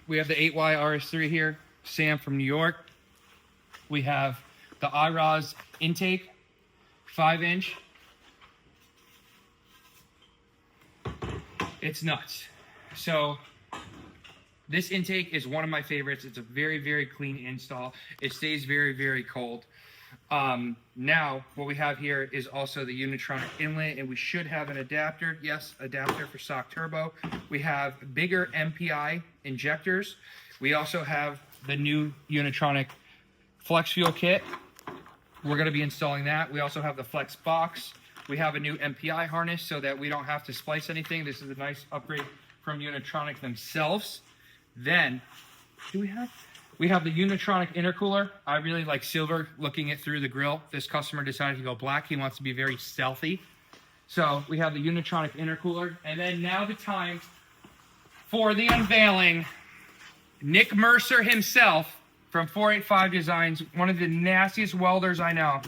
We have the 8Y RS3 here. Sam from New York. We have the iROS intake, 5-inch. It's nuts. So this intake is one of my favorites. It's a very, very clean install. It stays very, very cold. Now, what we have here is also the Unitronic inlet, and we should have an adapter. Yes, adapter for stock turbo. We have bigger MPI injectors. We also have the new Unitronic Flex Fuel kit. We're going to be installing that. We also have the Flex box. We have a new MPI harness so that we don't have to splice anything. This is a nice upgrade from Unitronic themselves. Then, we have the Unitronic intercooler. I really like silver looking it through the grill. This customer decided to go black. He wants to be very stealthy. So we have the Unitronic intercooler. And then now the time for the unveiling. Nick Mercer himself from 485 Designs, one of the nastiest welders I know.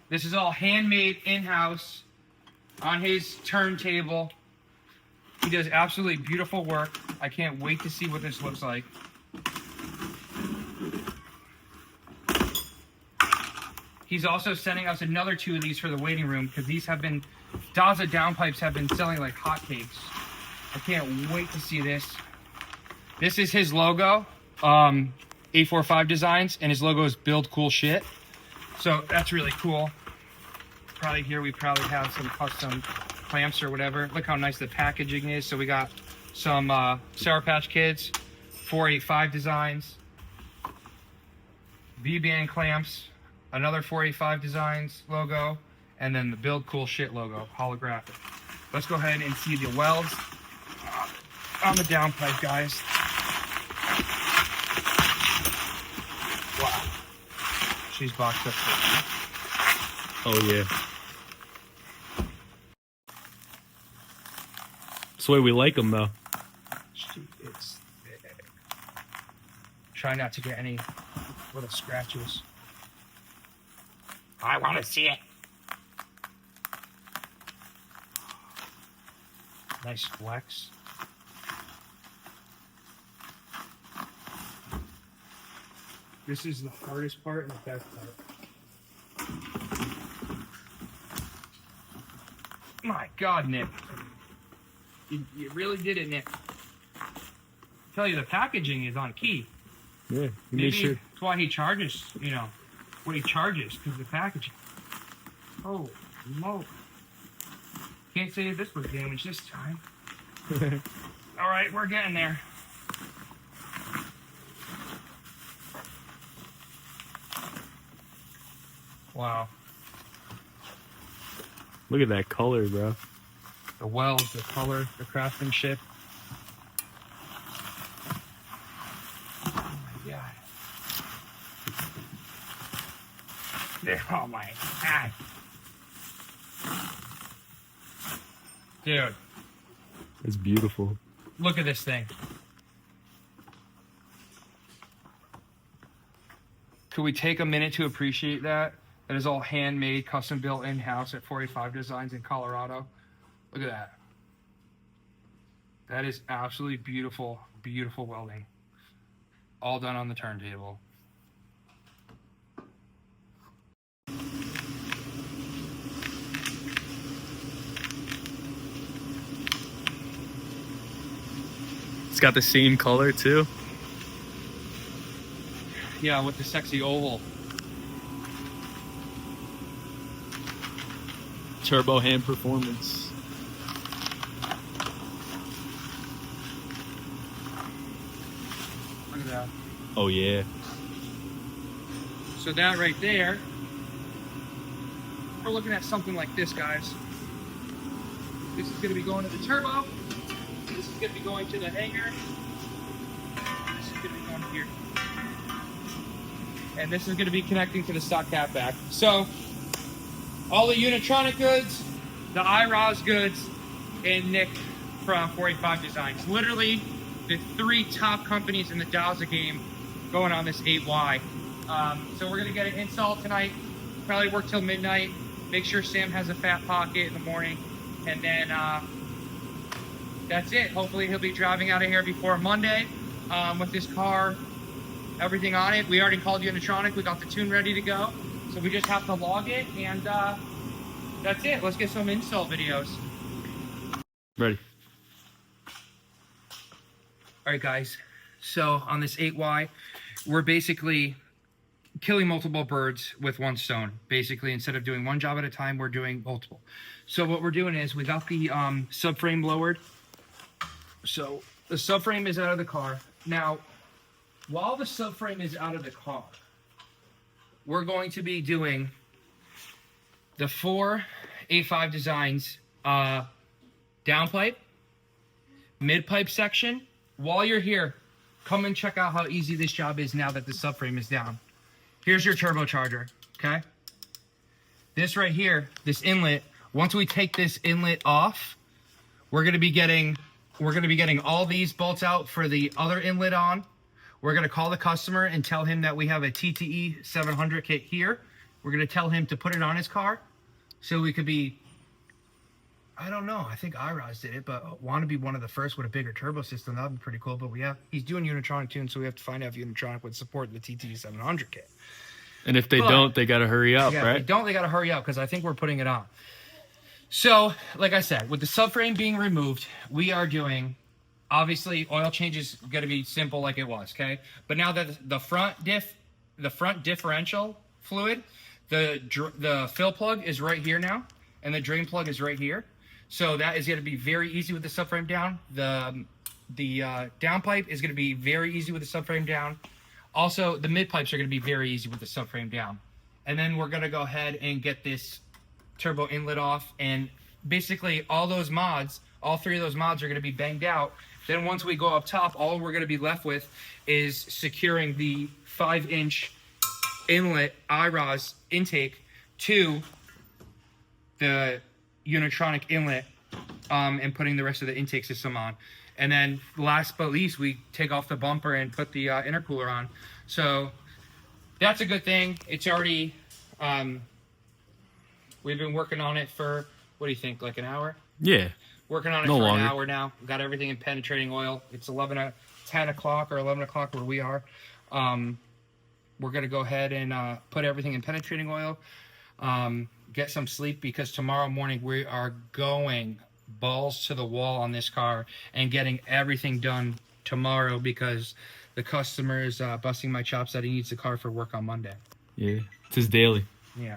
This is all handmade in-house on his turntable. He does absolutely beautiful work. I can't wait to see what this looks like. He's also sending us another 2 of these for the waiting room because these have been, Daza downpipes have been selling like hotcakes. I can't wait to see this. This is his logo, 845 Designs, and his logo is Build Cool Shit. So that's really cool. Probably here we probably have some custom clamps or whatever. Look how nice the packaging is. So we got some Sour Patch Kids, 485 Designs, V-band clamps, another 485 Designs logo, and then the Build Cool Shit logo, holographic. Let's go ahead and see the welds on the downpipe, guys. Wow. She's boxed up. Oh, yeah. That's the way we like them, though. It's thick. Try not to get any little scratches. I want to see it. Nice flex. This is the hardest part and the best part. My God, Nick. You really did it, Nick. I tell you, the packaging is on key. Yeah, maybe sure. That's why he charges, you know, what he charges, because the packaging. Oh, no. Can't say this was damaged this time. All right, we're getting there. Wow. Look at that color, bro. The welds, the color, the craftsmanship. Oh my God. Oh my God. Dude. It's beautiful. Look at this thing. Could we take a minute to appreciate that? That is all handmade, custom built in-house at 485 Designs in Colorado. Look at that. That is absolutely beautiful, beautiful welding. All done on the turntable. It's got the same color too. Yeah, with the sexy oval. Turbo hand performance. Look at that. Oh yeah. So that right there, we're looking at something like this, guys. This is going to be going to the turbo. This is going to be going to the hanger. This is going to be going here. And this is going to be connecting to the stock catback. So, all the Unitronic goods, the iROS goods, and Nick from 485 Designs. Literally, the 3 top companies in the Daza game going on this 8Y. So we're going to get it installed tonight. Probably work till midnight. Make sure Sam has a fat pocket in the morning. And then that's it. Hopefully he'll be driving out of here before Monday with this car, everything on it. We already called Unitronic. We got the tune ready to go. So we just have to log it, and that's it. Let's get some install videos. Ready. All right, guys. So on this 8Y, we're basically killing multiple birds with one stone. Basically, instead of doing one job at a time, we're doing multiple. So what we're doing is we got the subframe lowered. So the subframe is out of the car. Now, while the subframe is out of the car, we're going to be doing the 485 designs downpipe, mid-pipe section. While you're here, come and check out how easy this job is now that the subframe is down. Here's your turbocharger, okay? This right here, this inlet, once we take this inlet off, we're gonna be getting all these bolts out for the other inlet on. We're gonna call the customer and tell him that we have a TTE 700 kit here. We're gonna tell him to put it on his car. So we could be, I don't know, I think IROS did it, but want to be one of the first with a bigger turbo system. That would be pretty cool. But he's doing Unitronic tune, so we have to find out if Unitronic would support the TTE 700 kit. And if they don't, they got to hurry up, yeah, right? If they don't, they got to hurry up because I think we're putting it on. So, like I said, with the subframe being removed, we are doing, obviously, oil change is going to be simple like it was, okay? But now that the front differential fluid, the fill plug is right here now, and the drain plug is right here. So that is going to be very easy with the subframe down. The downpipe is going to be very easy with the subframe down. Also, the mid pipes are going to be very easy with the subframe down. And then we're going to go ahead and get this turbo inlet off. And basically all those mods, all three of those mods are going to be banged out. Then once we go up top, all we're going to be left with is securing the 5-inch inlet IROS intake to the Unitronic inlet and putting the rest of the intake system on. And then last but least, we take off the bumper and put the intercooler on. So that's a good thing. It's already, we've been working on it for, what do you think, like an hour? Yeah. Working on it for an hour now. We've got everything in penetrating oil. It's 10 o'clock or 11 o'clock where we are. We're going to go ahead and put everything in penetrating oil. Get some sleep because tomorrow morning we are going balls to the wall on this car and getting everything done tomorrow because the customer is busting my chops that he needs the car for work on Monday. Yeah, it's his daily. Yeah.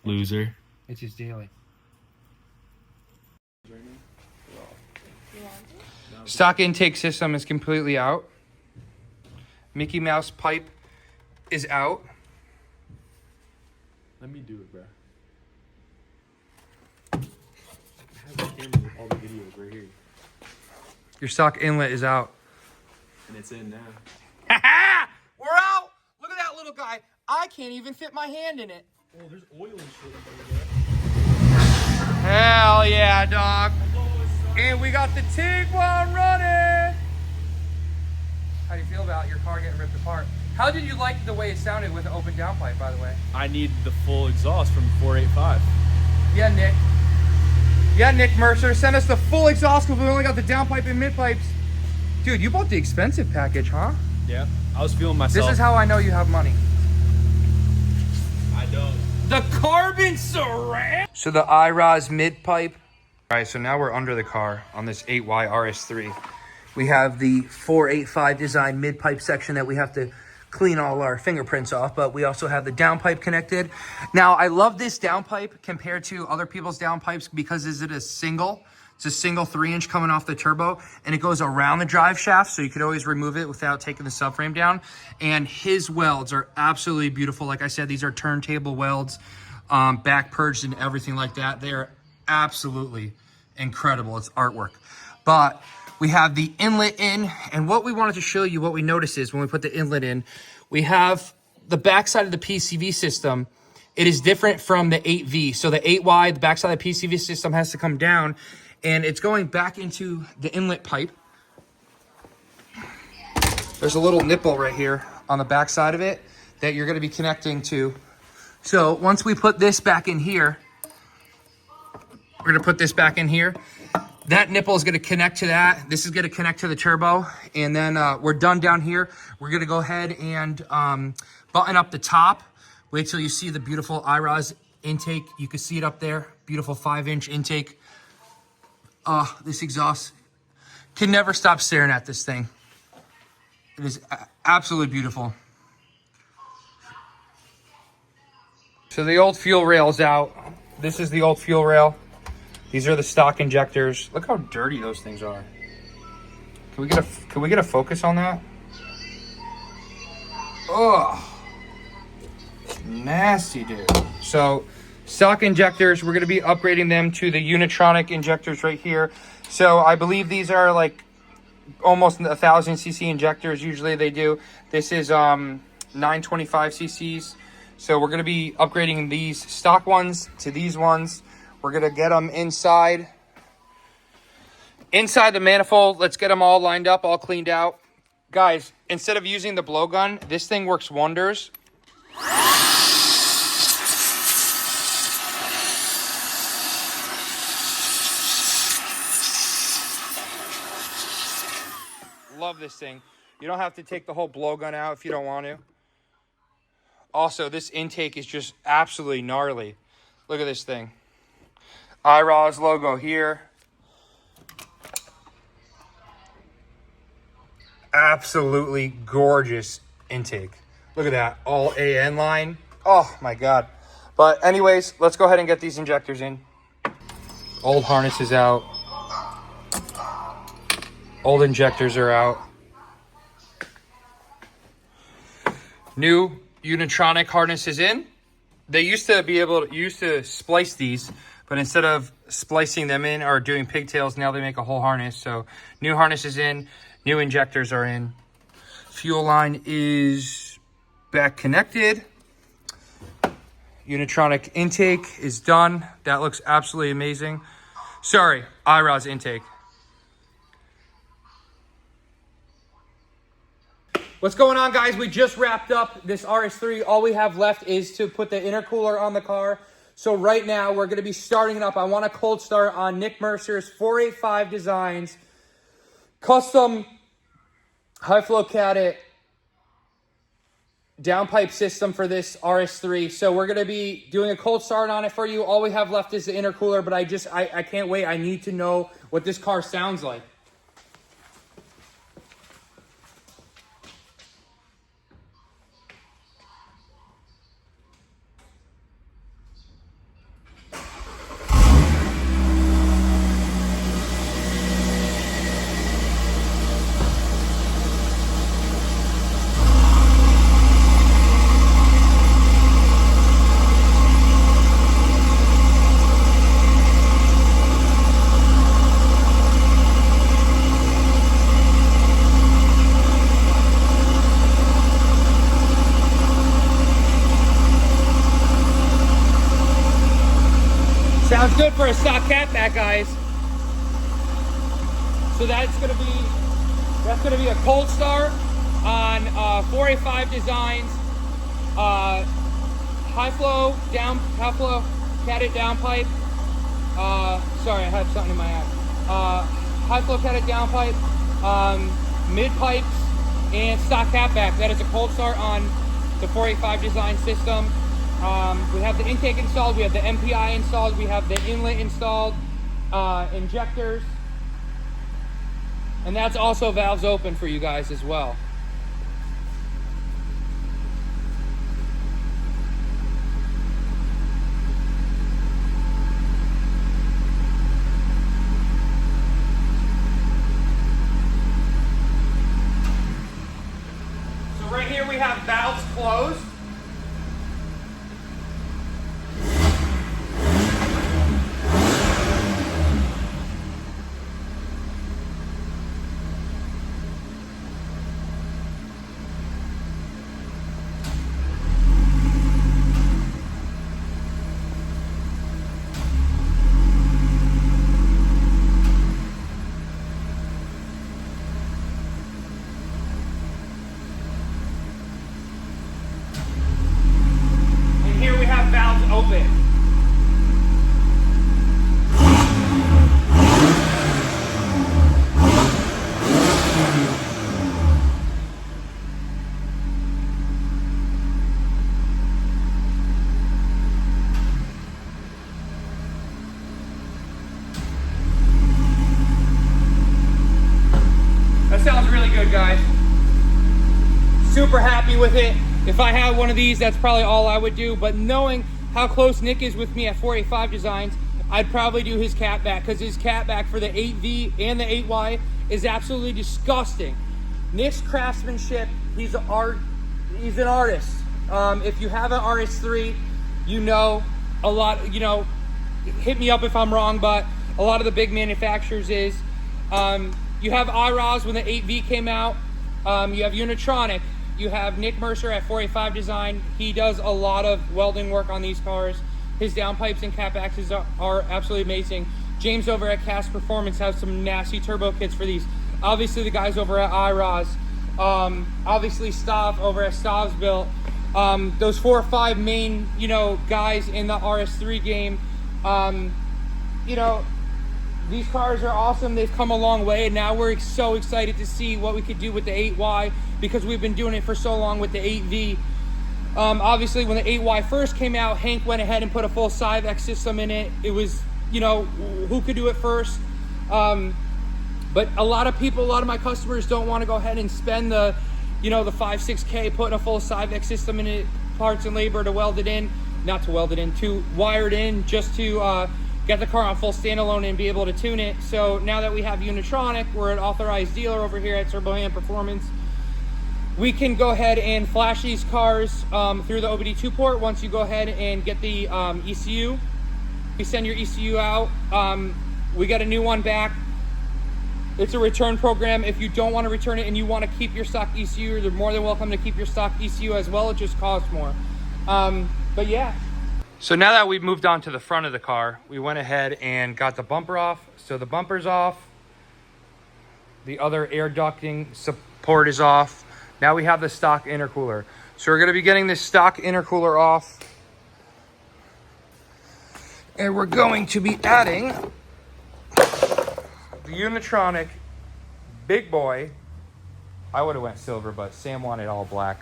Loser. It's his daily. Stock intake system is completely out. Mickey Mouse pipe is out. Let me do it, bro. I have the camera with all the videos right here. Your stock inlet is out. And it's in now. We're out! Look at that little guy. I can't even fit my hand in it. Oh, there's oil and shit in there. Hell yeah, dog. And we got the Tiguan running. How do you feel about your car getting ripped apart? How did you like the way it sounded with the open downpipe, by the way? I need the full exhaust from the 485. Yeah, Nick. Yeah, Nick Mercer. Send us the full exhaust because we only got the downpipe and mid pipes. Dude, you bought the expensive package, huh? Yeah, I was feeling myself. This is how I know you have money. I don't. The carbon ceramic. So the IROS mid pipe. All right, so now we're under the car on this 8Y RS3. We have the 485 design mid pipe section that we have to clean all our fingerprints off, but we also have the downpipe connected. Now, I love this downpipe compared to other people's downpipes because it's a single 3-inch coming off the turbo, and it goes around the drive shaft, so you could always remove it without taking the subframe down. And his welds are absolutely beautiful. Like I said, these are turntable welds, back purged and everything like that. They are absolutely incredible. It's artwork. But we have the inlet in, and what we wanted to show you, what we noticed is when we put the inlet in, we have the backside of the PCV system. It is different from the 8V. So the 8Y, the backside of the PCV system has to come down, and it's going back into the inlet pipe. There's a little nipple right here on the backside of it that you're going to be connecting to. So once we put this back in here, we're going to put this back in here. that nipple is going to connect to that. This is going to connect to the turbo. And then we're done down here. We're going to go ahead and button up the top. Wait till you see the beautiful IROS intake. You can see it up there. Beautiful 5-inch intake. This exhaust. Can never stop staring at this thing. It is absolutely beautiful. So the old fuel rail's out. This is the old fuel rail. These are the stock injectors. Look how dirty those things are. Can we get a focus on that? Oh, nasty, dude. So stock injectors, we're gonna be upgrading them to the Unitronic injectors right here. So I believe these are like almost 1,000 cc injectors. Usually they do. This is 925 cc's. So we're going to be upgrading these stock ones to these ones. We're going to get them inside the manifold. Let's get them all lined up, all cleaned out. Guys, instead of using the blowgun, this thing works wonders. Love this thing. You don't have to take the whole blowgun out if you don't want to. Also, this intake is just absolutely gnarly. Look at this thing. IROS logo here. Absolutely gorgeous intake. Look at that. All AN line. Oh my God. But anyways, let's go ahead and get these injectors in. Old harnesses out. Old injectors are out. New Unitronic harnesses in. They used to splice these, but instead of splicing them in or doing pigtails, now they make a whole harness. So new harnesses in, new injectors are in. Fuel line is back connected. Unitronic intake is done. That looks absolutely amazing. Sorry, IROS intake. What's going on, guys? We just wrapped up this RS3. All we have left is to put the intercooler on the car. So right now, we're going to be starting it up. I want a cold start on Nick Mercer's 485 Designs custom high-flow caddy downpipe system for this RS3. So we're going to be doing a cold start on it for you. All we have left is the intercooler, but I can't wait. I need to know what this car sounds like. Sounds good for a stock catback, guys. So that's gonna be a cold start on 485 Designs, high flow caddy downpipe. Sorry, I had something in my eye. High flow caddy downpipe, mid pipes, and stock catback. That is a cold start on the 485 Design system. We have the intake installed, we have the MPI installed, we have the inlet installed, injectors, and that's also valves open for you guys as well. So right here we have valves closed. Valves open. really good, guys. Super happy with it. If I had one of these, that's probably all I would do. But knowing how close Nick is with me at 485 Designs, I'd probably do his catback, because his catback for the 8V and the 8Y is absolutely disgusting. Nick's craftsmanship, he's an artist. If you have an RS3, you know a lot, you know, hit me up if I'm wrong, but a lot of the big manufacturers is. You have IROS when the 8V came out. You have Unitronic. You have Nick Mercer at 485 Design. He does a lot of welding work on these cars. His downpipes and catbacks are absolutely amazing. James over at Cast Performance has some nasty turbo kits for these. Obviously the guys over at IROS. Obviously Stav over at Stav's Built. Those 4 or 5 main, you know, guys in the RS3 game. You know, these cars are awesome. They've come a long way, and now we're so excited to see what we could do with the 8Y, because we've been doing it for so long with the 8V. Obviously, when the 8Y first came out, Hank went ahead and put a full Cyvex system in it. It was, you know, who could do it first? But a lot of people, a lot of my customers don't want to go ahead and spend the, you know, the 5-6K putting a full Cyvex system in it, parts and labor to weld it in, not to weld it in, to wire it in, just to get the car on full standalone and be able to tune it. So now that we have Unitronic, we're an authorized dealer over here at Turbo Hand Performance. We can go ahead and flash these cars through the OBD2 port. Once you go ahead and get the ECU, we send your ECU out. We get a new one back. It's a return program. If you don't want to return it and you want to keep your stock ECU, you're more than welcome to keep your stock ECU as well. It just costs more. But yeah. So now that we've moved on to the front of the car, we went ahead and got the bumper off. So the bumper's off. The other air ducting support is off. Now we have the stock intercooler. So we're going to be getting this stock intercooler off. And we're going to be adding the Unitronic big boy. I would have went silver, but Sam wanted all black.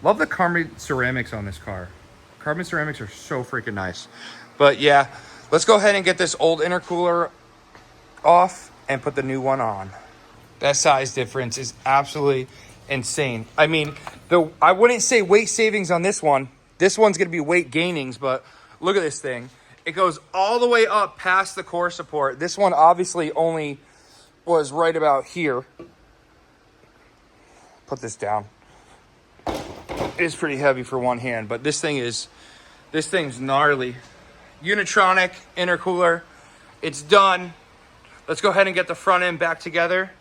Love the carbon ceramics on this car. Carbon ceramics are so freaking nice. But yeah, let's go ahead and get this old intercooler off and put the new one on. That size difference is absolutely insane. I mean, I wouldn't say weight savings on this one. This one's going to be weight gainings, but look at this thing. It goes all the way up past the core support. This one obviously only was right about here. Put this down. It is pretty heavy for one hand, but this thing's gnarly. Unitronic intercooler, it's done. Let's go ahead and get the front end back together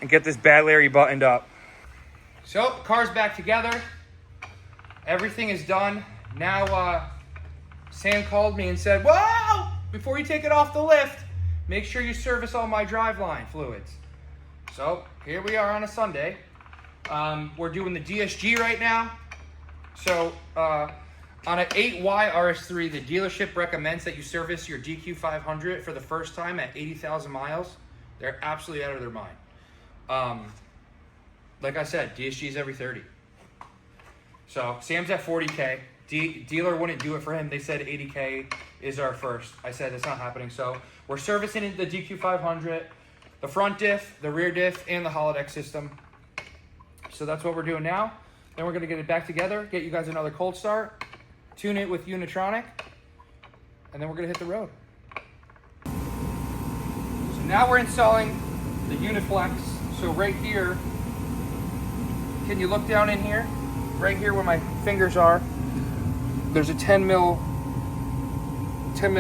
and get this bad Larry buttoned up. So, car's back together. Everything is done. Now, Sam called me and said, "Whoa! Before you take it off the lift, make sure you service all my driveline fluids." So, here we are on a Sunday. We're doing the DSG right now. So, on an 8Y RS3, the dealership recommends that you service your DQ500 for the first time at 80,000 miles. They're absolutely out of their mind. Like I said, DSG is every 30. So Sam's at 40K. Dealer wouldn't do it for him. They said 80K is our first. I said it's not happening. So we're servicing the DQ500, the front diff, the rear diff, and the holodeck system. So that's what we're doing now. Then we're going to get it back together, get you guys another cold start, tune it with Unitronic, and then we're going to hit the road. So now we're installing the Uniflex. So right here, can you look down in here? Right here where my fingers are, there's a 10 mil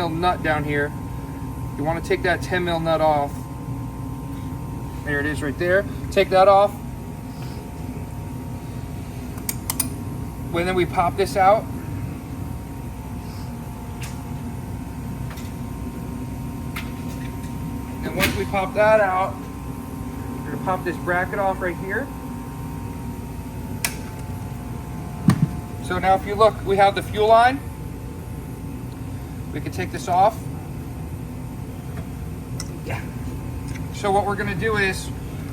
nut down here. You want to take that 10 mil nut off. There it is right there. Take that off. When then we pop this out. And once we pop that out, we're gonna pop this bracket off right here. So now if you look, we have the fuel line. We can take this off. Yeah. So what we're gonna do is,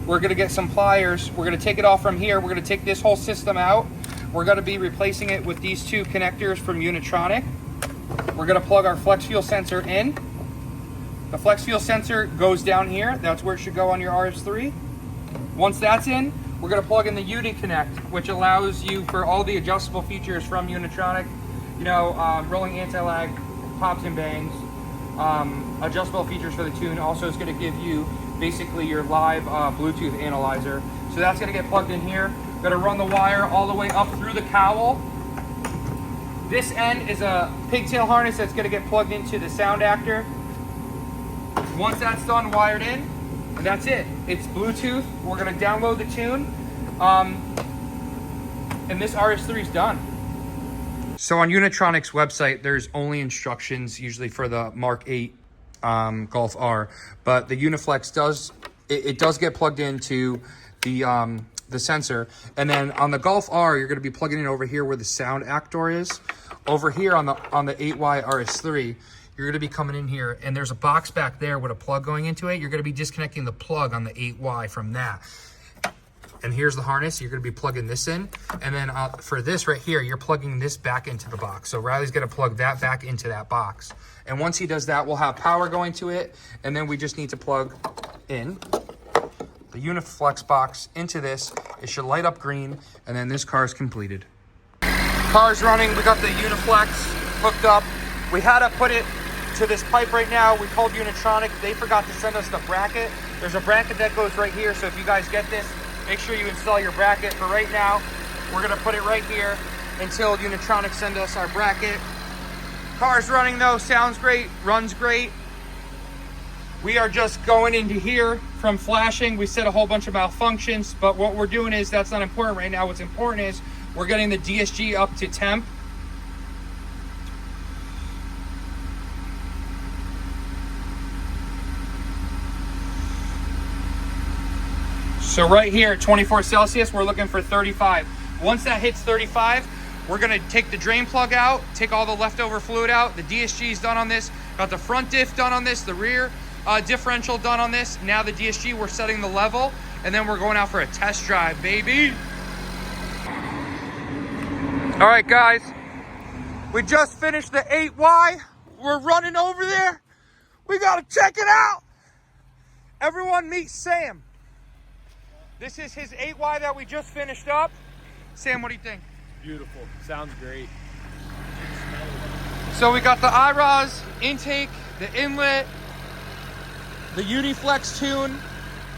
we're gonna get some pliers. We're gonna take it off from here. We're gonna take this whole system out. We're gonna be replacing it with these two connectors from Unitronic. We're gonna plug our flex fuel sensor in. The flex fuel sensor goes down here. That's where it should go on your RS3. Once that's in, we're gonna plug in the Uni-Connect, which allows you for all the adjustable features from Unitronic, you know, rolling anti-lag, pops and bangs, adjustable features for the tune. Also, it's gonna give you basically your live Bluetooth analyzer. So that's gonna get plugged in here. Gonna run the wire all the way up through the cowl. This end is a pigtail harness that's gonna get plugged into the sound actor. Once that's done, wired in, and that's it. It's Bluetooth. We're gonna download the tune, and this RS3 is done. So on Unitronic's website, there's only instructions usually for the Mark 8 Golf R, but the Uniflex does get plugged into the sensor, and then on the Golf R, you're gonna be plugging in over here where the sound actor is. Over here on the 8Y RS3, you're gonna be coming in here, and there's a box back there with a plug going into it. You're gonna be disconnecting the plug on the 8Y from that. And here's the harness. You're gonna be plugging this in. And then for this right here, you're plugging this back into the box. So Riley's gonna plug that back into that box. And once he does that, we'll have power going to it. And then we just need to plug in the Uniflex box into this. It should light up green, and then this car is completed. Car's running. We got the Uniflex hooked up. We had to put it to this pipe right now. We called Unitronic. They forgot to send us the bracket. There's a bracket that goes right here. So if you guys get this, make sure you install your bracket. For right now, we're gonna put it right here until Unitronic send us our bracket. Car's running though, sounds great, runs great. We are just going into here from flashing. We said a whole bunch of malfunctions, but what we're doing is, that's not important right now. What's important is we're getting the DSG up to temp. So right here, 24 Celsius, we're looking for 35. Once that hits 35, we're gonna take the drain plug out, take all the leftover fluid out. The DSG is done on this. Got the front diff done on this, the rear differential done on this. Now the DSG, we're setting the level, and then we're going out for a test drive, baby. All right, guys, we just finished the 8Y. We're running over there. We gotta check it out. Everyone meet Sam. This is his 8Y that we just finished up. Sam, what do you think? Beautiful. Sounds great. So we got the IROS intake, the inlet, the Uniflex tune.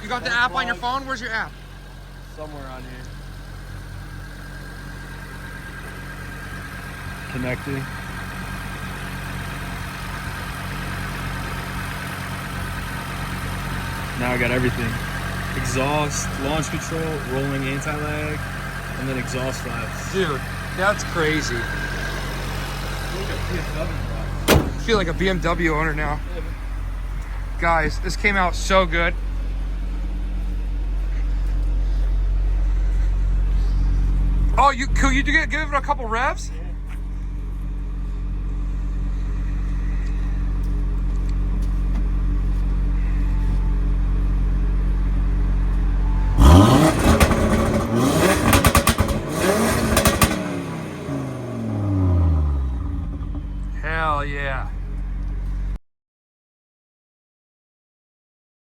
You got the app on your phone? Where's your app? Somewhere on here. Connecting. Now I got everything. Exhaust, launch control, rolling anti-lag, and then exhaust vibes. Dude, that's crazy. I feel like a BMW owner now. Guys, this came out so good. Oh, could you give it a couple revs?